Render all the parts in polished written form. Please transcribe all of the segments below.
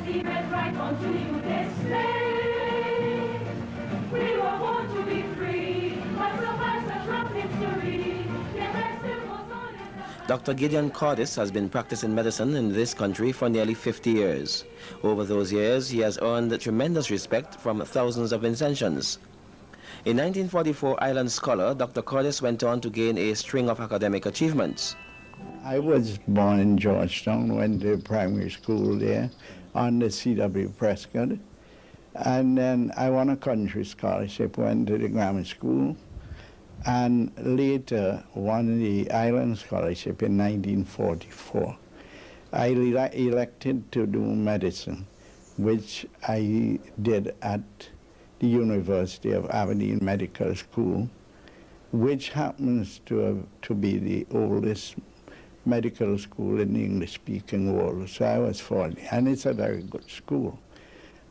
secret right unto you this day. We were born to be free, but survive such rough history. Yet there still goes on in the Dr. Gideon Cordis has been practicing medicine in this country for nearly 50 years. Over those years, he has earned tremendous respect from thousands of Vincentians. A 1944 Island scholar, Dr. Cordis went on to gain a string of academic achievements. I was born in Georgetown, went to primary school there on the C.W. Prescott, and then I won a country scholarship, went to the grammar school, and later won the Island Scholarship in 1944. I elected to do medicine, which I did at the University of Aberdeen Medical School, which happens to be the oldest medical school in the English-speaking world. So I was 40, and it's a very good school.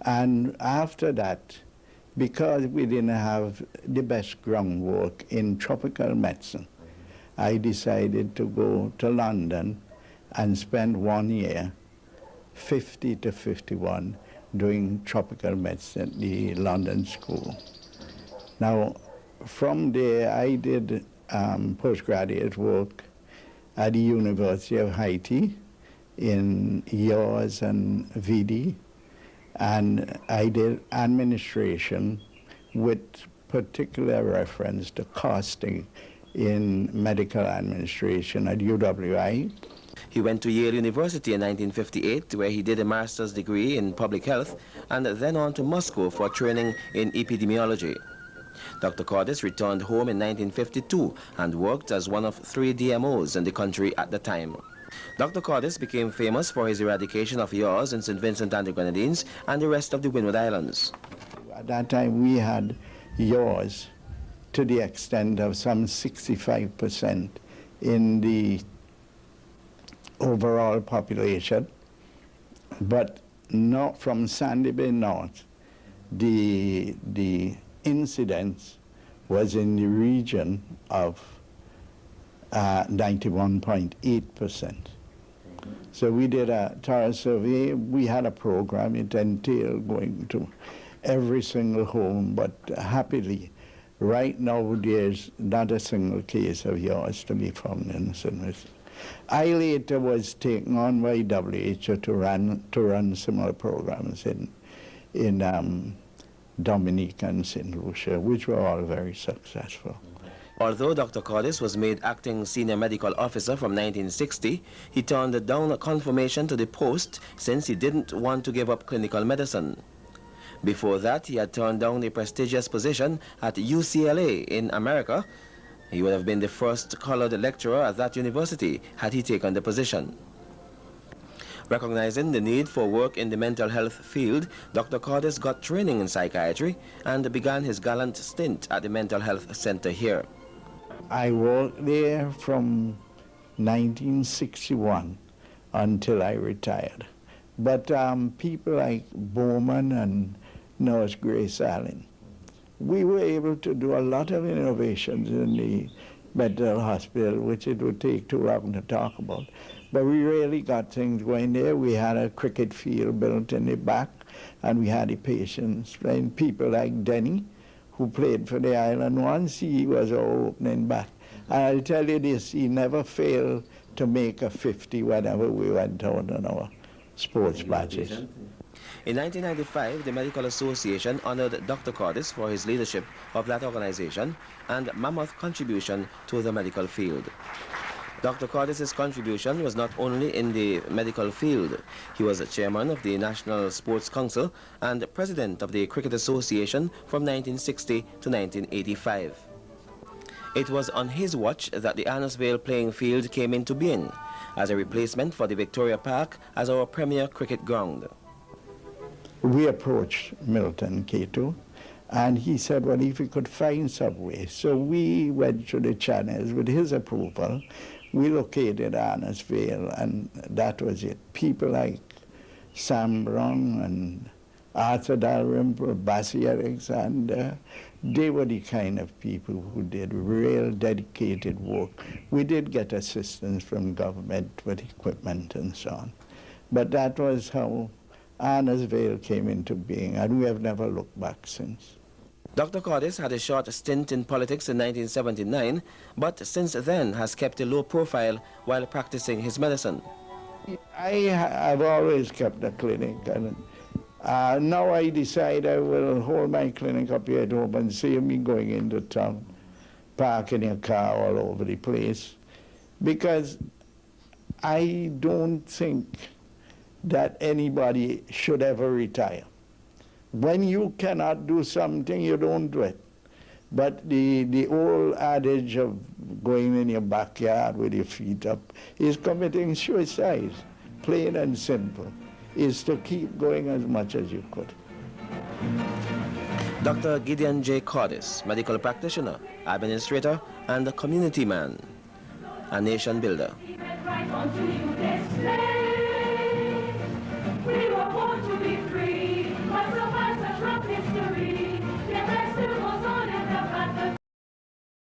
And after that, because we didn't have the best groundwork in tropical medicine, I decided to go to London and spend 1 year, 50 to 51, doing tropical medicine at the London School. Now, from there, I did postgraduate work at the University of Haiti in Yaws and VD, and I did administration with particular reference to costing in medical administration at UWI. He went to Yale University in 1958, where he did a master's degree in public health, and then on to Moscow for training in epidemiology. Dr. Cordis returned home in 1952 and worked as one of 3 DMOs in the country at the time. Dr. Cordis became famous for his eradication of yaws in St. Vincent and the Grenadines and the rest of the Windward Islands. At that time, we had yaws to the extent of some 65% in the overall population, but not from Sandy Bay North. The incidence was in the region of 91.8%. So we did a thorough survey. We had a program. It entailed going to every single home, but happily, right now there's not a single case of yaws to be found in St. Vincent. I later was taken on by WHO to run similar programs in Dominica and St. Lucia, which were all very successful. Although Dr. Cordis was made acting senior medical officer from 1960, he turned down a confirmation to the post since he didn't want to give up clinical medicine. Before that, he had turned down a prestigious position at UCLA in America. He would have been the first colored lecturer at that university had he taken the position. Recognizing the need for work in the mental health field, Dr. Cordis got training in psychiatry and began his gallant stint at the mental health center here. I worked there from 1961 until I retired. But people like Bowman and Nurse Grace Allen, we were able to do a lot of innovations in the mental hospital, which it would take too long to talk about. But we really got things going there. We had a cricket field built in the back, and we had the patients playing. People like Denny, who played for the island once, he was our opening bat. And I'll tell you this, he never failed to make a 50 whenever we went out on our sports matches. In 1995, the Medical Association honored Dr. Cordis for his leadership of that organization and mammoth contribution to the medical field. Dr. Cordis's contribution was not only in the medical field. He was chairman of the National Sports Council and president of the Cricket Association from 1960 to 1985. It was on his watch that the Annisvale playing field came into being as a replacement for the Victoria Park as our premier cricket ground. We approached Milton Cato, and he said, well, if we could find some way. So we went through the channels with his approval. We located Annisvale, and that was it. People like Sam Brown and Arthur Dalrymple, Bassie Alexander, they were the kind of people who did real dedicated work. We did get assistance from government with equipment and so on. But that was how Arnersville came into being, and we have never looked back since. Dr. Cordis had a short stint in politics in 1979, but since then has kept a low profile while practicing his medicine. I've always kept a clinic, and now I decide I will hold my clinic up here at home and save me going into town, parking a car all over the place, because I don't think that anybody should ever retire. When you cannot do something, you don't do it. But the old adage of going in your backyard with your feet up is committing suicide, plain and simple, is to keep going as much as you could. Dr. Gideon J. Cordis, medical practitioner, administrator, and a community man, a nation builder. Right onto you this day.